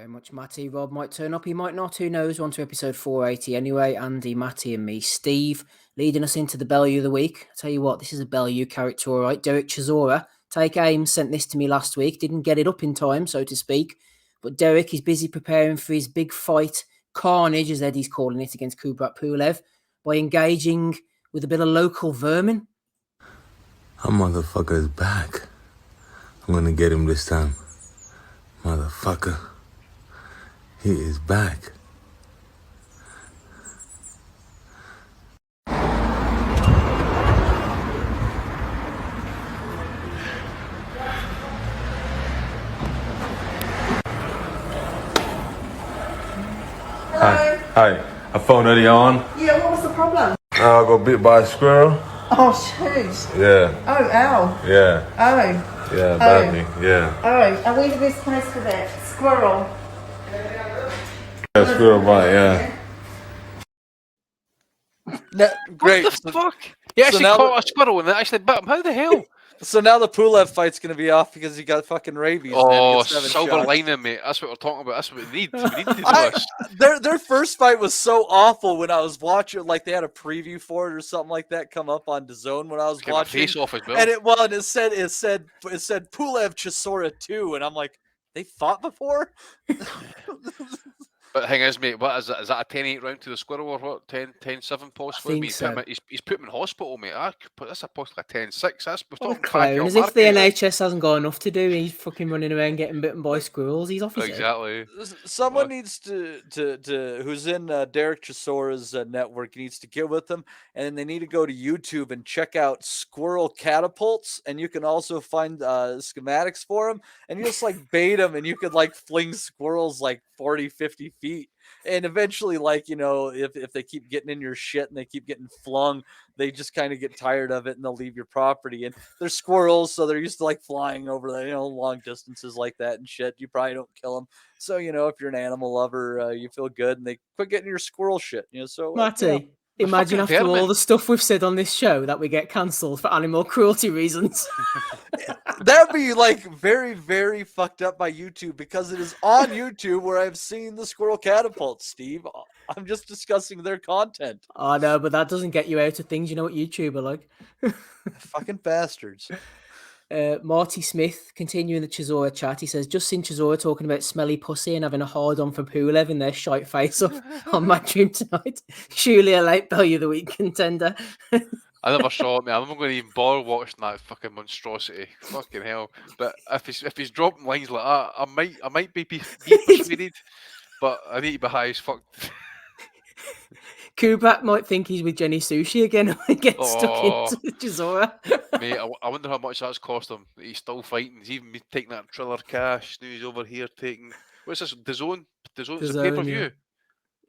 much, Matty. Rob might turn up, he might not. Who knows? We're on to episode 480 anyway. Andy, Matty, and me, Steve, leading us into the Bellew of the week. I tell you what, this is a Bellew character, all right. Derek Chisora, take aim, sent this to me last week. Didn't get it up in time, so to speak. But Derek is busy preparing for his big fight, carnage, as Eddie's calling it, against Kubrat Pulev by engaging with a bit of local vermin. That motherfucker is back. I'm gonna get him this time. Motherfucker. He is back. Hi. I phoned Eddie on. Yeah, what was the problem? I got bit by a squirrel. Oh, jeez. Yeah. Oh, ow. Yeah. Oh. Yeah, badly. Yeah. Oh, and where did this place for that? Squirrel. Yeah, squirrel bite, yeah. Great. What the fuck? He actually caught a squirrel and it actually bit him. How the hell? So now the Pulev fight's going to be off because he got fucking rabies. Oh, silver lining, mate. That's what we're talking about. That's what we need. We need to do this. Their first fight was so awful when I was watching. Like they had a preview for it or something like that come up on DAZN when I was watching. Face off as well. And it said Pulev Chisora 2, and I'm like, they fought before. But the thing is, mate, what is that? Is that a 10-8 round to the squirrel or what? 10-7 possibly? I think so. He's put him in hospital, mate. That's supposed to be a 10-6. That's What a clown. As if the NHS hasn't got enough to do. He's fucking running around getting bitten by squirrels. He's off his Exactly. Someone needs to who's in Derek Chisora's network needs to get with them, and they need to go to YouTube and check out squirrel catapults, and you can also find schematics for them, and you just like bait them, and you could like fling squirrels like 40, 50 feet. And eventually, like, you know, if they keep getting in your shit and they keep getting flung, they just kind of get tired of it and they'll leave your property. And they're squirrels, so they're used to like flying over the, long distances like that and shit. You probably don't kill them. So, if you're an animal lover, you feel good and they quit getting your squirrel shit. So Matty, imagine after all the stuff we've said on this show that we get cancelled for animal cruelty reasons. That'd be like very, very fucked up by YouTube because it is on YouTube where I've seen the squirrel catapults, Steve. I'm just discussing their content. Oh, no, but that doesn't get you out of things. You know what YouTube are like. Fucking bastards. Marty Smith, continuing the Chisora chat, he says, just seen Chisora talking about smelly pussy and having a hard-on for Pulev in their shite face-off on Matchroom tonight. Surely a late Bellew of the Week contender. I never saw it, man. I'm not going to even bother watching that fucking monstrosity. Fucking hell. But if he's dropping lines like that, I might be persuaded, but I need to be high as fuck. Kubrat might think he's with Jenny Sushi again and get stuck into Chisora. Mate, I wonder how much that's cost him. He's still fighting. He's even been taking that Triller cash. Now he's over here taking... What's this? DAZN? It's a pay-per-view? Yeah.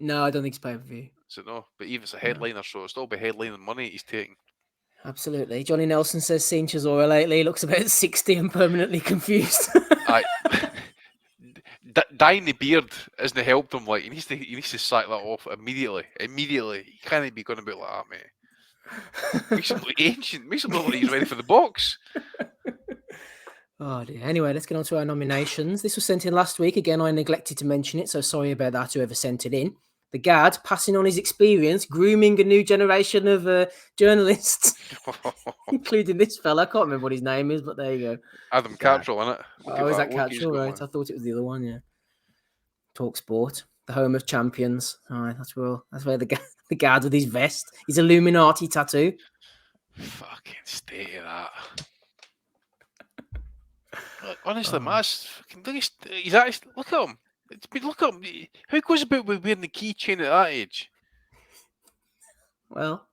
No, I don't think it's pay-per-view. So no, but even it's a headliner, so it'll still be headlining money he's taking. Absolutely. Johnny Nelson says, seen Chisora lately. He looks about 60 and permanently confused. Dyeing the beard isn't helped him. Like he needs to sack that off immediately. He can't be going about like that, mate. Makes him look ancient. Makes him look like he's ready for the box. Oh dear. Anyway, let's get on to our nominations. This was sent in last week. Again, I neglected to mention it, so sorry about that, whoever sent it in. The Gad passing on his experience, grooming a new generation of journalists, including this fella. I can't remember what his name is, but there you go. Adam Cattrall, innit? Oh, is that Cattrall, right? I thought it was the other one, yeah. Talk Sport, the home of champions. All right, that's where the Gad with his vest, his Illuminati tattoo. Fucking stay that. Honestly, man, he's actually, look at him. Look at him. Who goes about with wearing the keychain at that age? Well,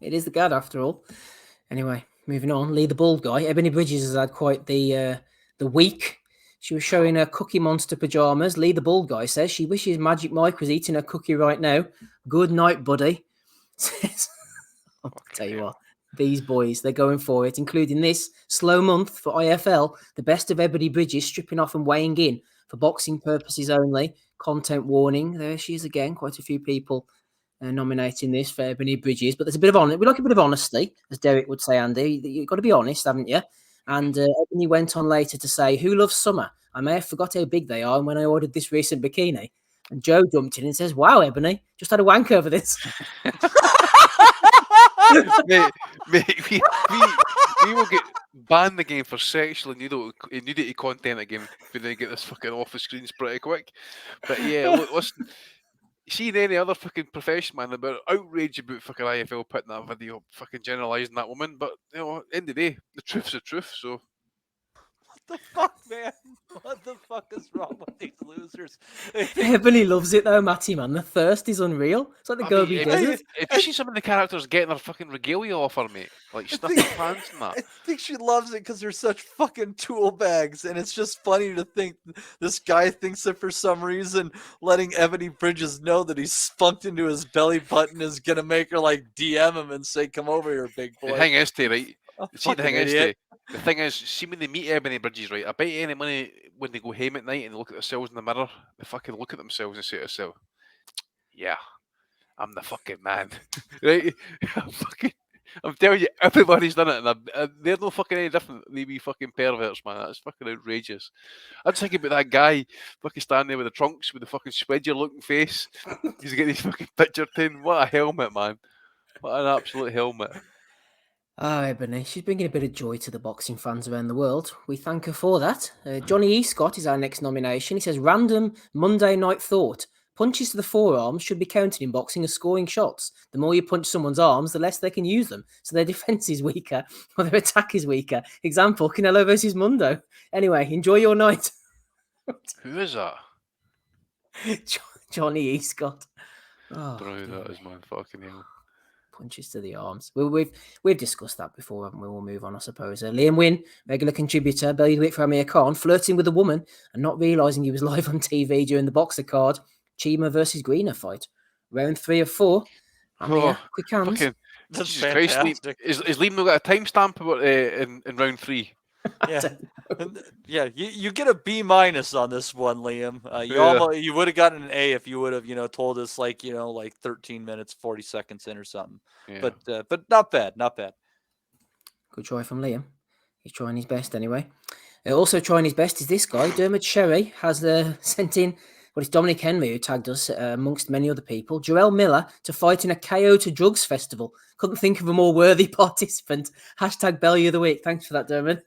it is the Gad after all. Anyway, moving on. Lee the Bald Guy. Ebony Bridges has had quite the week. She was showing her Cookie Monster pajamas. Lee the Bald Guy says she wishes Magic Mike was eating her cookie right now. Good night, buddy. I'll tell you what. These boys, they're going for it, including this slow month for IFL. The best of Ebony Bridges stripping off and weighing in for boxing purposes only. Content warning. There she is again. Quite a few people nominating this for Ebony Bridges. But there's a bit of honesty. We like a bit of honesty, as Derek would say, Andy. You've got to be honest, haven't you? And Ebony went on later to say, "Who loves summer? I may have forgot how big they are when I ordered this recent bikini." And Joe jumped in and says, "Wow, Ebony, just had a wank over this." mate, we will get banned again for sexual nudity content again if they get this fucking off the screens pretty quick. But yeah, listen, seeing any other fucking profession, man, about outrage about fucking IFL putting that video, fucking generalising that woman. But you know, end of the day, the truth's the truth. So What the fuck, man? What the fuck is wrong with these losers? Ebony loves it though, Matty, man. The thirst is unreal. It's like the I Gobi mean, Desert. if you see some of the characters getting their fucking regalia off her, mate, like sniffing pants and that. I think she loves it because they're such fucking tool bags, and it's just funny to think this guy thinks that for some reason letting Ebony Bridges know that he's spunked into his belly button is gonna make her like DM him and say, "Come over here, big boy." The thing is, right? Oh, See, the thing idiot. the thing is, see when they meet Ebony Bridges, right? I bet you any money when they go home at night and they look at themselves in the mirror, they fucking look at themselves and say to themselves, "Yeah, I'm the fucking man," right? I'm telling you, everybody's done it, and they're no fucking any different. They be fucking perverts, man. That's fucking outrageous. I just think about that guy fucking standing there with the trunks, with the fucking spreader looking face. He's got his fucking picture tin. What a helmet, man! What an absolute helmet. Oh, Ebony, she's bringing a bit of joy to the boxing fans around the world. We thank her for that. Johnny E. Scott is our next nomination. He says, "Random Monday night thought. Punches to the forearms should be counted in boxing as scoring shots. The more you punch someone's arms, the less they can use them. So their defense is weaker or their attack is weaker. Example, Canelo versus Mundo. Anyway, enjoy your night." Who is that? Johnny E. Scott. Oh, Don't know who dear that is, me. man. Fucking hell. Punches to the arms. We've discussed that before, haven't we? We'll move on, I suppose. Liam Wynn, regular contributor, Bellew for Amir Khan, flirting with a woman and not realising he was live on TV during the Boxer card. Chima versus Greener fight. Round 3 of 4. Amir, quick hands. Fucking, That's Jesus Christ, Liam, fantastic. is Liam not got a timestamp about in round 3? Yeah, yeah. You get a B- on this one, Liam. Yeah. You would have gotten an A if you would have told us like 13 minutes 40 seconds in or something. Yeah. But not bad, not bad. Good try from Liam. He's trying his best anyway. Also trying his best is this guy. Dermot Sherry has sent in, well, it's Dominic Henry who tagged us amongst many other people. Joel Miller to fight in a KO to drugs festival. Couldn't think of a more worthy participant. Hashtag Bellew of the week. Thanks for that, Dermot.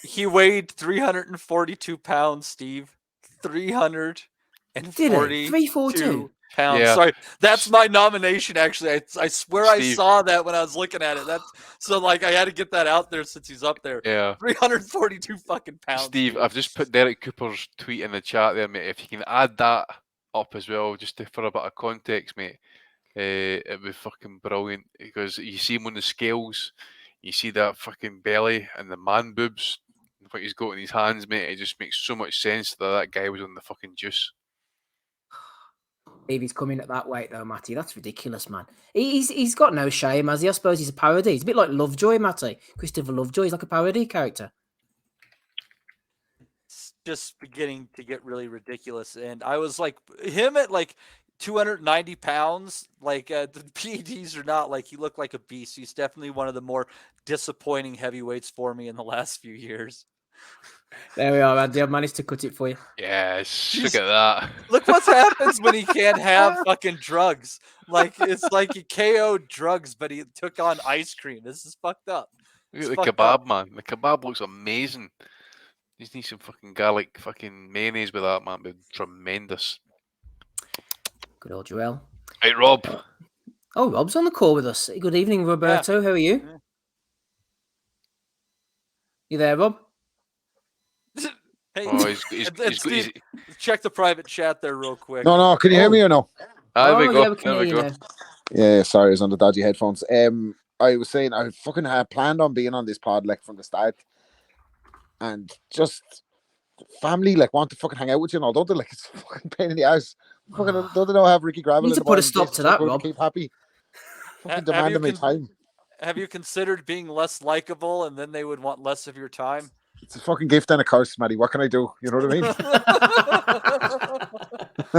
He weighed 342 pounds, Steve. 342 342? pounds. Yeah. Sorry, that's my nomination. Actually, I swear I Steve. saw that when I was looking at it. That's so like I had to get that out there since he's up there. Yeah. 342 fucking pounds. Steve, I've just put Derek Cooper's tweet in the chat there, mate. If you can add that up as well, just for a bit of context, mate, it would be fucking brilliant. Because you see him on the scales, you see that fucking belly and the man boobs, what he's got in his hands, mate. It just makes so much sense that guy was on the fucking juice. If he's coming at that weight though, Matty, that's ridiculous, man. He's got no shame, has he? I suppose he's a parody. He's a bit like Lovejoy, Matty. Christopher Lovejoy. He's like a parody character. It's just beginning to get really ridiculous. And I was like, him at like 290 pounds, like the PEDs are not like he looked like a beast. He's definitely one of the more disappointing heavyweights for me in the last few years. There we are, Andy. I've managed to cut it for you. Yes, look at that. Look what happens when he can't have fucking drugs. Like it's like he KO'd drugs, but he took on ice cream. This is fucked up. Look at the kebab, man. The kebab looks amazing. You just need some fucking garlic, fucking mayonnaise with that, man. It'd be tremendous. Good old Joel. Hey, Rob. Oh, Rob's on the call with us. Good evening, Roberto. How are you? Yeah. You there, Rob? Hey, Oh, Steve, check the private chat there real quick. No, can you hear me or no? There we go. Yeah, we can hear you now. Yeah, sorry, I was on the dodgy headphones. I was saying I fucking had planned on being on this pod like from the start, and just family like want to fucking hang out with you and all. Don't they? Like it's a fucking pain in the ass. Fucking don't they know have Ricky Gravel? You need to put a stop to that, Rob. Keep happy. Fucking demanding my time. Have you considered being less likable, and then they would want less of your time? It's a fucking gift and a curse, Matty. What can I do? You know what I mean?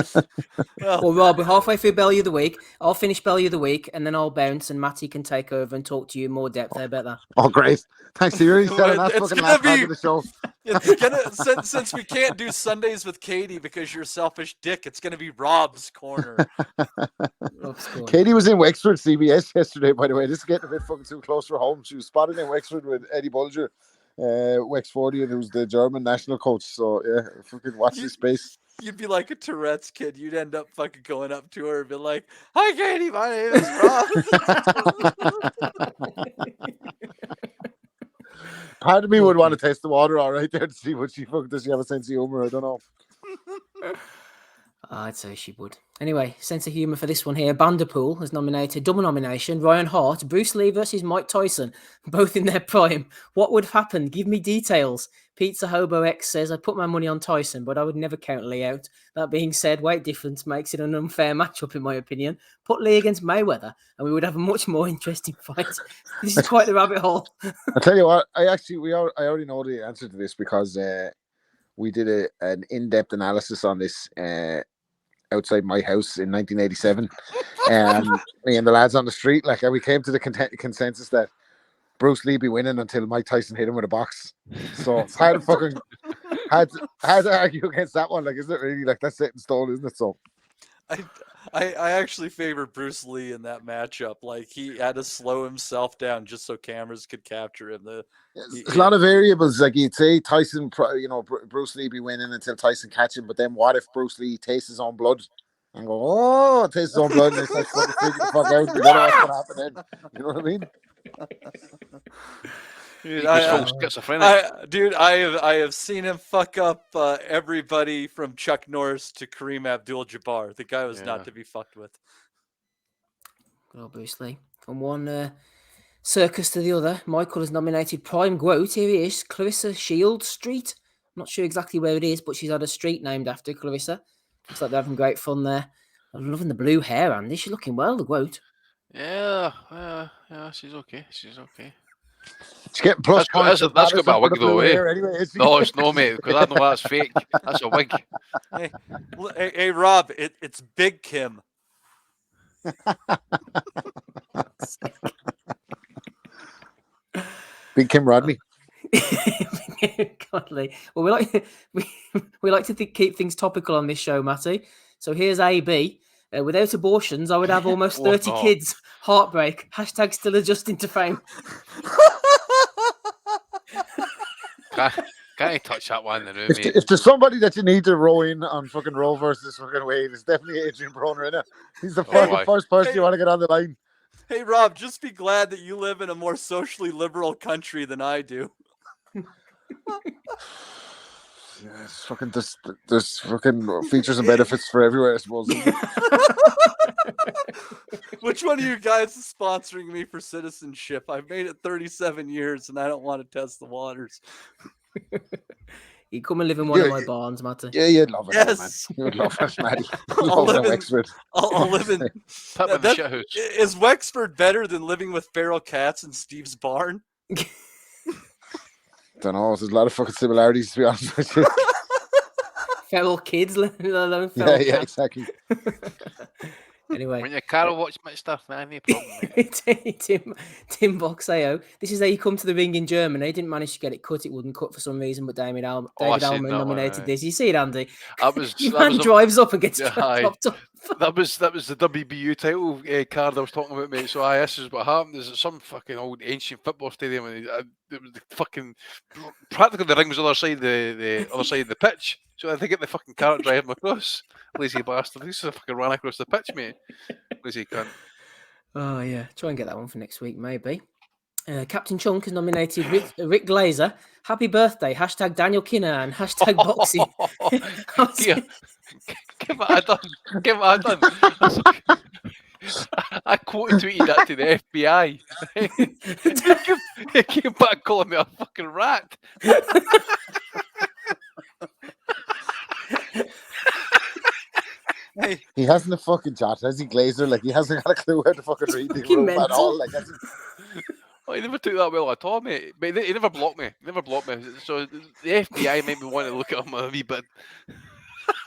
Well, Rob, we're halfway through Bellew of the Week. I'll finish Bellew of the Week, and then I'll bounce, and Matty can take over and talk to you in more depth. How about that? Oh, great. Thanks. You really selling that It's fucking gonna last part be- of the show. It's gonna since we can't do Sundays with Katie because you're a selfish dick. It's gonna be Rob's corner. Rob's corner. Katie was in Wexford CBS yesterday, by the way. This is getting a bit fucking too close for home. She was spotted in Wexford with Eddie Bulger, Wex 40, and it was the German national coach. So, yeah, fucking watch this space. You'd be like a Tourette's kid. You'd end up fucking going up to her and be like, "Hi, Katie. My name is Rob." Part of me would want to test the water all right there to see what she fucking does. She have a sense of humor? I don't know. I'd say she would. Anyway, sense of humour for this one here. Vanderpool has nominated, double nomination, Ryan Hart, Bruce Lee versus Mike Tyson, both in their prime. What would have happened? Give me details. Pizza Hobo X says, I put my money on Tyson, but I would never count Lee out. That being said, weight difference makes it an unfair matchup, in my opinion. Put Lee against Mayweather, and we would have a much more interesting fight. This is quite the rabbit hole. I'll tell you what, I already know the answer to this because we did an in-depth analysis on this outside my house in 1987. Me and the lads on the street, like, we came to the consensus that Bruce Lee be winning until Mike Tyson hit him with a box. So it's hard to argue against that one. Like, isn't it really? Like, that's set in stone, isn't it? So I actually favored Bruce Lee in that matchup. Like, he had to slow himself down just so cameras could capture him. There's a lot of variables. Like, you'd say Tyson, Bruce Lee be winning until Tyson catch him. But then what if Bruce Lee tastes his own blood and go, oh, tastes his own blood, and it's like, freaking the fuck out. You don't know what's going to happen then. You know what I mean? Dude, I have seen him fuck up everybody from Chuck Norris to Kareem Abdul-Jabbar. The guy was not to be fucked with. Good old Bruce Lee. From one circus to the other, Michael has nominated Prime Quote. Here he is, Clarissa Shield Street. I'm not sure exactly where it is, but she's had a street named after Clarissa. Looks like they're having great fun there. I'm loving the blue hair, Andy. She's looking well, the Quote. Yeah, she's okay. She's getting plus that's got my wig though, eh? Anyway, no, it's no, mate, because I know that's fake. That's a wig. Hey, Rob, it's Big Kim. Big Kim Rodney. Godly. Well, we like to keep things topical on this show, Matty. So here's AB. Without abortions, I would have almost 30 kids. Heartbreak. Hashtag still adjusting to fame. Can't touch that one in the room, mate. If there's somebody that you need to row in on fucking Roe versus fucking Wade, it's definitely Adrian Broner, innit? He's the first person you want to get on the line. Hey, Rob, just be glad that you live in a more socially liberal country than I do. Yeah, there's fucking features and benefits for everywhere, I suppose. Which one of you guys is sponsoring me for citizenship? I've made it 37 years and I don't want to test the waters. You come and live in one of my barns, Matty. Yeah, you'd love it, yes. man. You'd love it, Matty. I'll live in the shit house. Is Wexford better than living with feral cats in Steve's barn? Don't know. There's a lot of fucking similarities, to be honest with you. Feral kids, let alone feral cats. Exactly. Anyway, when your Carol watch my stuff, man, no problem. Tim Boxeo. This is how you come to the ring in Germany. Didn't manage to get it cut. It wouldn't cut for some reason, but David Alman nominated this. You see it, Andy? Drives up and gets chopped up. That was the WBU title card I was talking about, mate. So this is what happened. Is some fucking old ancient football stadium, and it was the fucking practically the ring was the other side the other side of the pitch. So I think get the fucking cart driving across. Lazy bastard. This is fucking ran across the pitch, mate. Lazy cunt. Oh yeah, try and get that one for next week, maybe. Captain Chunk has nominated Rick Glazer. Happy birthday. Hashtag Daniel Kinnahan. Hashtag boxing. Give it done. I quoted tweeted that to the FBI. He came back calling me a fucking rat. Hey. He hasn't a fucking chat, has he, Glazer? Like, he hasn't got a clue how to fucking read the room at all. Like, he never took that well at all, mate. But he never blocked me. So the FBI made me want to look at him a wee bit.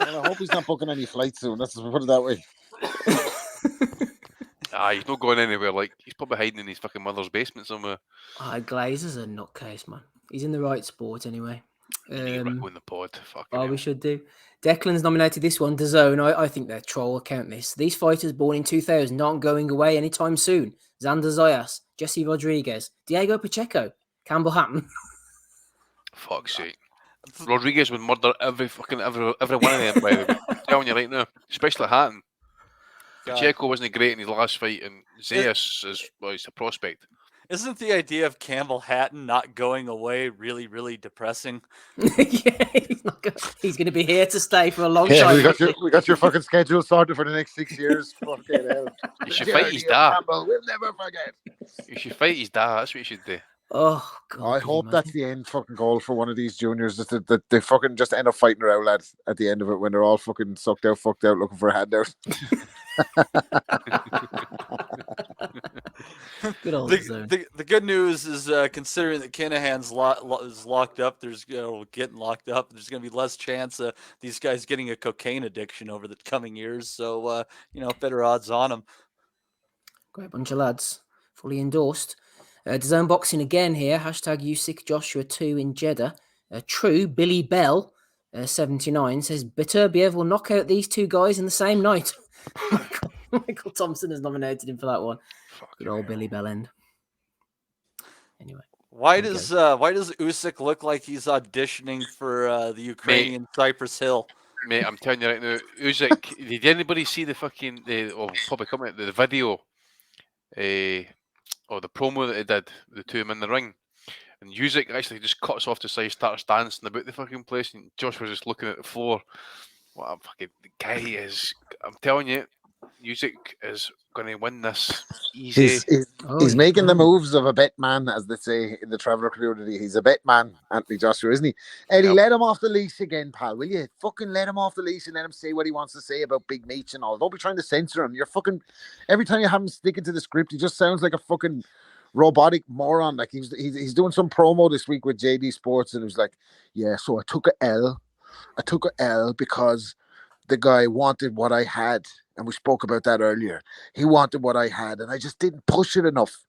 Well, I hope he's not booking any flights soon. Let's put it that way. He's not going anywhere. Like, he's probably hiding in his fucking mother's basement somewhere. Glazer's a nutcase, man. He's in the right sport anyway. You need to win the pod. Fucking hell. We should do. Declan's nominated this one, DAZN. I think they're troll. Count this. These fighters born in 2000 aren't going away anytime soon. Xander Zayas, Jesse Rodriguez, Diego Pacheco, Campbell Hatton. Fuck's sake. Rodriguez would murder every one of them, by the way. I'm telling you right now. Especially Hatton. Pacheco wasn't great in his last fight, and Zayas he's a prospect. Isn't the idea of Campbell Hatton not going away really, really depressing? Yeah, he's going to be here to stay for a long time. We got your fucking schedule sorted for the next 6 years. Fucking hell. You should fight his dad. Campbell, we'll never forget. You should fight his dad. That's what you should do. Oh, God. I hope that's the end fucking goal for one of these juniors. That they fucking just end up fighting her out, lads, at the end of it when they're all fucking sucked out, fucked out, looking for a handout. Good old the good news is considering that Kinahan's is locked up, there's getting locked up. There's going to be less chance of these guys getting a cocaine addiction over the coming years. So better odds on them. Great bunch of lads, fully endorsed. DAZN Boxing again here. Hashtag Usyk Joshua 2 in Jeddah. True Billy Bell 79 says Beterbiev will knock out these two guys in the same night. Michael Thompson has nominated him for that one. Good old Billy Bellend. Anyway, why does Usyk look like he's auditioning for the Ukrainian Cypress Hill? Mate, I'm telling you right now, Usyk. Did anybody see the video? Or the promo that he did, the two of them in the ring, and Usyk actually just cuts off the side, starts dancing about the fucking place, and Josh was just looking at the floor. What a fucking guy is! I'm telling you, Usyk is going to win this easy. He's making the moves of a bet man, as they say in the traveller community. He's a bet man, Anthony Joshua, isn't he? Eddie, let him off the leash again, pal, will you? Fucking let him off the leash and let him say what he wants to say about Big Meech and all. Don't be trying to censor him. You're fucking... Every time you have him sticking to the script, he just sounds like a fucking robotic moron. Like he's doing some promo this week with JD Sports, and he was like, yeah, so I took a L. I took a L because the guy wanted what I had. And we spoke about that earlier. He wanted what I had, and I just didn't push it enough.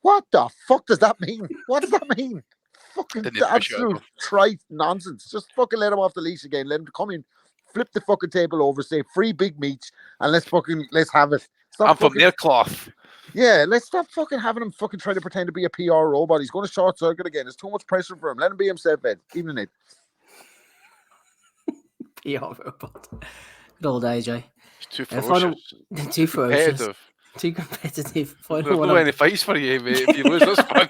What the fuck does that mean? What does that mean? Fucking absolute trite nonsense. Just fucking let him off the leash again. Let him come in, flip the fucking table over, say free Big Meech, and let's have it. I'm from their cloth. Yeah, let's stop fucking having him fucking trying to pretend to be a PR robot. He's going to short circuit again. There's too much pressure for him. Let him be himself, Ed. Even it. PR robot. Good old AJ. Too ferocious. Too ferocious. Too competitive. There's no any fights for you, mate. If you lose this one.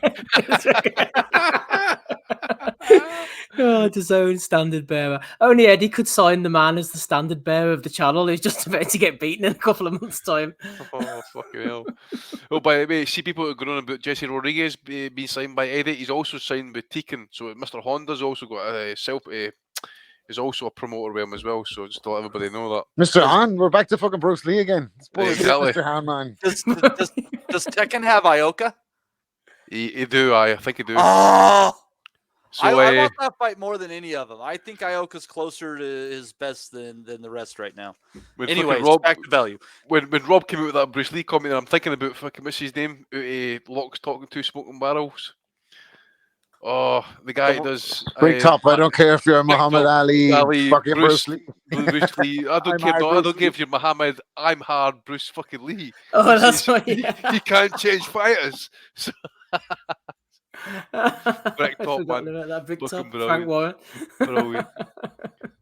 DAZN standard bearer. Only Eddie could sign the man as the standard bearer of the channel who's just about to get beaten in a couple of months' time. Oh, fucking hell. Oh, by the way, see people are going on about Jesse Rodriguez being signed by Eddie. He's also signed with Tekken. So Mr. Honda's also got a is also a promoter with him as well, so just to let everybody know that. Mr. Han, we're back to fucking Bruce Lee again. Exactly. Mr. Han, man. Does Tekken have Ioka? He do, I think he do. Oh! So, I want that fight more than any of them. I think Ioka's closer to his best than the rest right now. Anyways, back to Bellew. When Rob came out with that Bruce Lee comment, I'm thinking about fucking, what's his name? Locks Talking to Smoking Barrels. Oh, the guy does... Big top, I don't care if you're Muhammad Ali, fucking Bruce Lee. Bruce Lee. I don't care if you're Muhammad, I'm hard Bruce fucking Lee. Oh, that's right. Yeah. He can't change fighters. So correct top, man. That big top, brilliant. Frank Warren. Brilliant.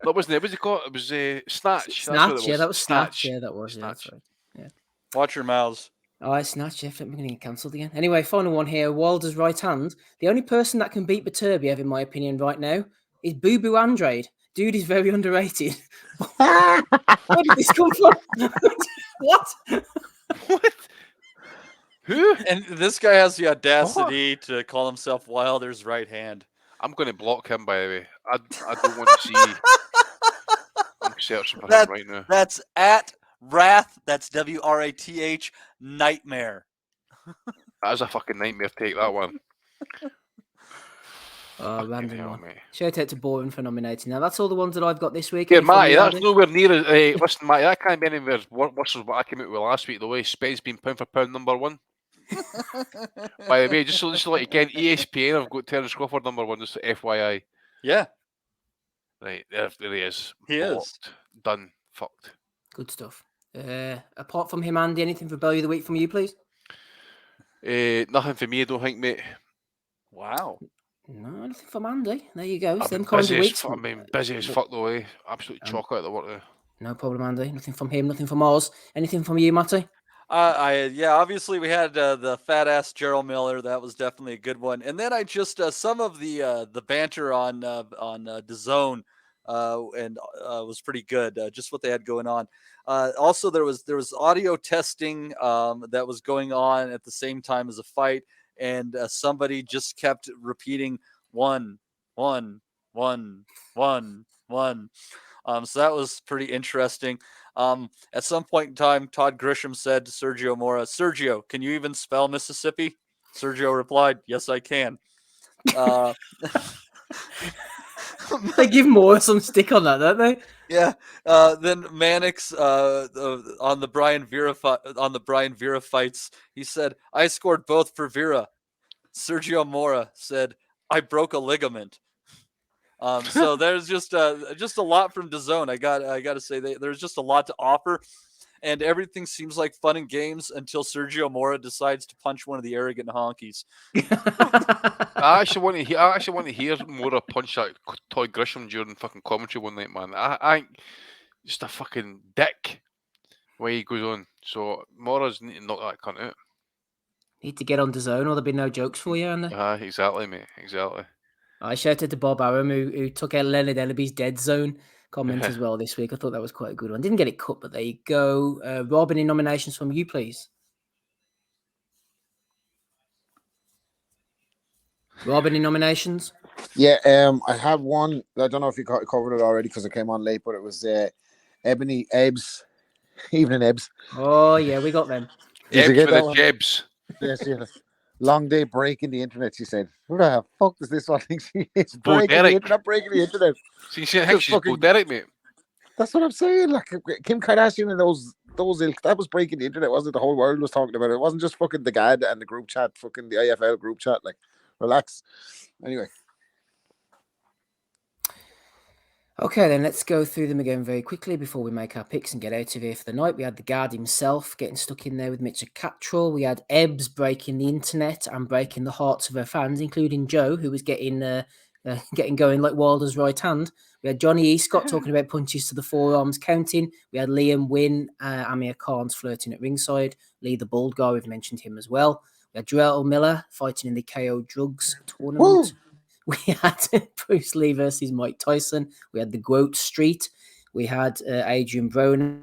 That wasn't it. What was it called? It was Snatch. Snatch, yeah, that was Snatch. Yeah, that was. Snatch. Yeah, that's right. Yeah. Watch your mouths. Oh, I Snatch, yeah, I'm going to get cancelled again. Anyway, final one here. Wilder's right hand. The only person that can beat Beterbiev, in my opinion, right now, is Boo Boo Andrade. Dude is very underrated. Where did this come from? What? What? Who? And this guy has the audacity to call himself Wilder's right hand. I'm going to block him, by the way. I don't want to see. I'm searching for him right now. That's at Wrath. That's WRATH. Nightmare. That is a fucking nightmare take, that one. Fucking Random hell, one. mate. Shout out to Boring for nominating. Now that's all the ones that I've got this week. Yeah, Any from Matty, you, that's Andy? nowhere near as. Listen, Matty, that can't be anywhere worse than what I came out with last week. The way Spence being pound for pound #1. By the way, just to let you again, ESPN have got Terence Crawford #1, just FYI. Yeah, Right, there he is. he is. Blocked. Done. Fucked. Good stuff. Apart from him, Andy, anything for Bellew of the Week from you, please? Nothing for me, I don't think, mate. Wow. No, nothing from Andy. There you go. I've Them been kinds of busy as weeks. fuck. I mean, busy as fuck though, eh? Absolute chocolate at the work there. No problem, Andy. Nothing from him. Nothing from Oz. Anything from you, Matty? Obviously we had the fat ass Gerald Miller. That was definitely a good one. And then I just some of the banter on DAZN was pretty good. Just what they had going on. Also there was audio testing that was going on at the same time as a fight, and somebody just kept repeating 1, 1, 1, 1, 1. So that was pretty interesting. At some point in time, Todd Grisham said to Sergio Mora, "Sergio, can you even spell Mississippi?" Sergio replied, "Yes, I can." They give Moore some stick on that, don't they? Yeah. Then Mannix on the Brian Vera fights, he said, "I scored both for Vera." Sergio Mora said, "I broke a ligament." So there's just a lot from DAZN. I got to say there's just a lot to offer, and everything seems like fun and games until Sergio Mora decides to punch one of the arrogant honkies. I actually want to hear Mora punch that Todd Grisham during fucking commentary one night, man. I ain't just a fucking dick way he goes on. So Mora's need to knock that cunt out. Need to get on DAZN or there'll be no jokes for you, Andy. Exactly, mate. Exactly. I shouted to Bob Arum, who took out Leonard Ellaby's Dead Zone comment as well this week. I thought that was quite a good one. Didn't get it cut, but there you go. Rob, any nominations from you, please? Rob, any nominations? Yeah, I have one. I don't know if you covered it already because it came on late, but it was Ebony Ebbs. Evening Ebbs. Oh, yeah, we got them. Did you Ebbs get for that the one? jebs. Yes. Long day breaking the internet, she said. Who the fuck does this one think she is? Bo Breaking the Derek. internet, breaking the internet. See, I think she's Bo Derek, mate. That's what I'm saying. Like Kim Kardashian and those ilk, that was breaking the internet, wasn't it? The whole world was talking about it. It wasn't just fucking the GAD and the group chat, fucking the IFL group chat. Like, relax. Anyway. Okay, then let's go through them again very quickly before we make our picks and get out of here for the night. We had the guard himself getting stuck in there with Mitchell Cattrall. We had Ebbs breaking the internet and breaking the hearts of her fans, including Joe, who was getting going like Wilder's right hand. We had Johnny E. Scott talking about punches to the forearms counting. We had Liam Wynn, Amir Khan's flirting at ringside. Lee the Bald Guy, we've mentioned him as well. We had Joel Miller fighting in the KO Drugs tournament. Woo! We had Bruce Lee versus Mike Tyson. We had the Groat Street. We had Adrian Broner.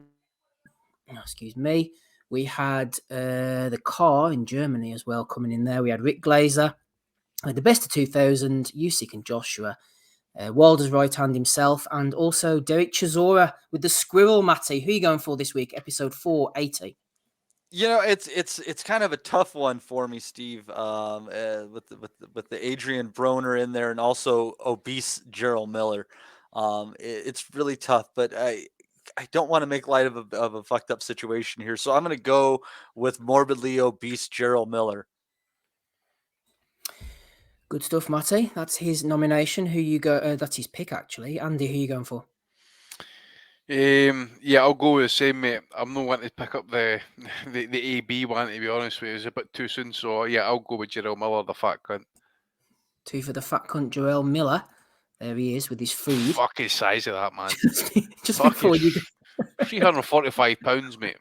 Excuse me. We had the Car in Germany as well coming in there. We had Rick Glazer. We had the best of 2000, Usyk and Joshua. Wilder's right hand himself. And also Derek Chisora with the Squirrel, Matty. Who are you going for this week? Episode 480. You know, it's kind of a tough one for me, Steve. With the Adrian Broner in there and also obese Gerald Miller, it's really tough. But I don't want to make light of a fucked up situation here, so I'm going to go with morbidly obese Gerald Miller. Good stuff, Matty. That's his nomination. Who you go? That's his pick, actually. Andy, who are you going for? Yeah, I'll go with the same, mate. I'm not wanting to pick up the AB one, to be honest with you. It's a bit too soon, so yeah, I'll go with Gerald Miller, the fat cunt. 2 for the fat cunt, Joel Miller. There he is with his food. Fucking size of that, man. just fucking before you go. 345 pounds, mate.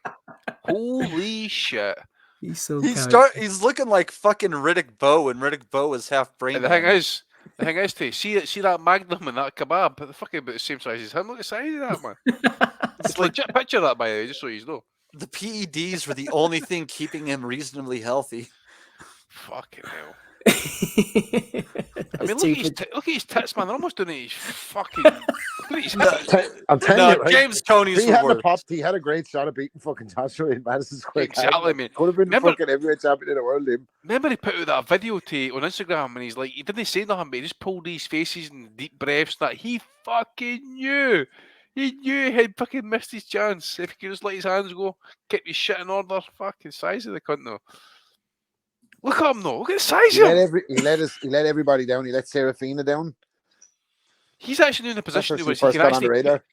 Holy shit. He's so He's looking like fucking Riddick Bowe, and Riddick Bowe is half brain. And the thing is, see that Magnum and that kebab, they're fucking about the same size as him. Look at the size of that, man. It's legit picture that, by the way, just so you know. The PEDs were the only thing keeping him reasonably healthy. Fucking hell. I mean, look at his tits, man. They're almost doing his fucking. Look at his I'm telling No, you, right? James Toney's He the had a worst. pop. He had a great shot of beating fucking Joshua in Madison Square Garden. Exactly, man. Could have been Remember- fucking heavyweight champion in the world, him. Remember he put out that video on Instagram and he's like, he didn't say nothing, but he just pulled these faces and deep breaths that he fucking knew. He knew he had fucking missed his chance. If he could just let his hands go, keep his shit in order. Fucking size of the cunt though. Look at him though. Look at the size He of him. he let everybody down. He let Serafina down. He's actually in a That's position when where she first got on the radar.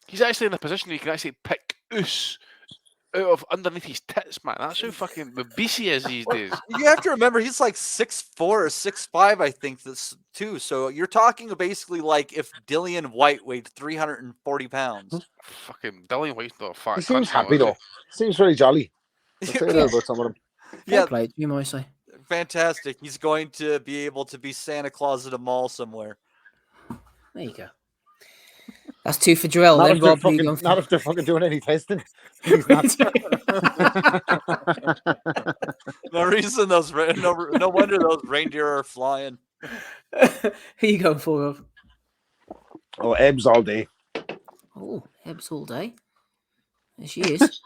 he's actually in a position where he can actually pick us out of underneath his tits, man. That's how fucking obese he is these days. You have to remember he's like 6'4" or 6'5", I think this too. So you're talking basically like if Dillian White weighed 340 pounds. Fucking Dillian White's not a fat He cunt seems now, happy is he? though. Seems very jolly. I'll say that about some of them. Fair Yeah, play, you might say. fantastic. He's going to be able to be Santa Claus at a mall somewhere. There you go. That's 2 for Jarrell. Not Then if, they're Rob, who you fucking, going for? not if they're fucking doing any testing. He's not. No reason those no wonder those reindeer are flying. Who you going for, Rob? Oh, Ebbs all day. Oh, Ebbs all day. There she is.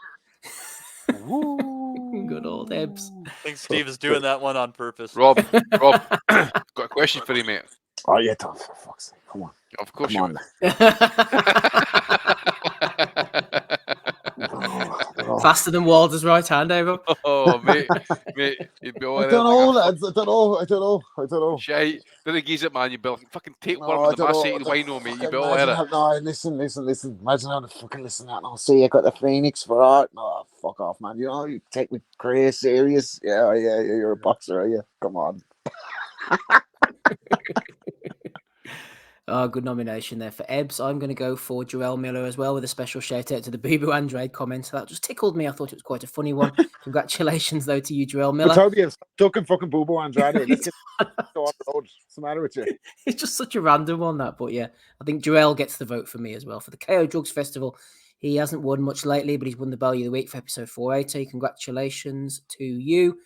Good old Ebbs. I think Steve is doing that one on purpose. Rob, got a question for you, mate. Oh yeah, Tom, for fuck's sake. Come on. Of course Come you on. would. Faster than Walder's right hand, eh, Rob? Oh, mate, you'd be all I in don't it know, like lads. I don't know. Shite. Didn't geese it, man. You'd be like, fucking take No, one I with the don't know. massive wino, mate. You'd be all Imagine in it. how- No, listen. Imagine how to fucking listen to that. And I'll see you got the Phoenix for art. No, fuck off, man. You know, you take me crazy serious. Yeah, you're a boxer, are you? Come on. Oh, good nomination there for Ebbs. I'm going to go for Jarrell Miller as well, with a special shout out to the Boo Boo Andrade comment. That just tickled me. I thought it was quite a funny one. Congratulations, though, to you, Jarrell Miller. Toby, stop talking fucking Boo Boo Andrade. Let's get go on the road. What's the matter with you? It's just such a random one, that. But yeah, I think Jarrell gets the vote for me as well. For the KO Drugs Festival, he hasn't won much lately, but he's won the Bellew of the Week for episode 480. Congratulations to you.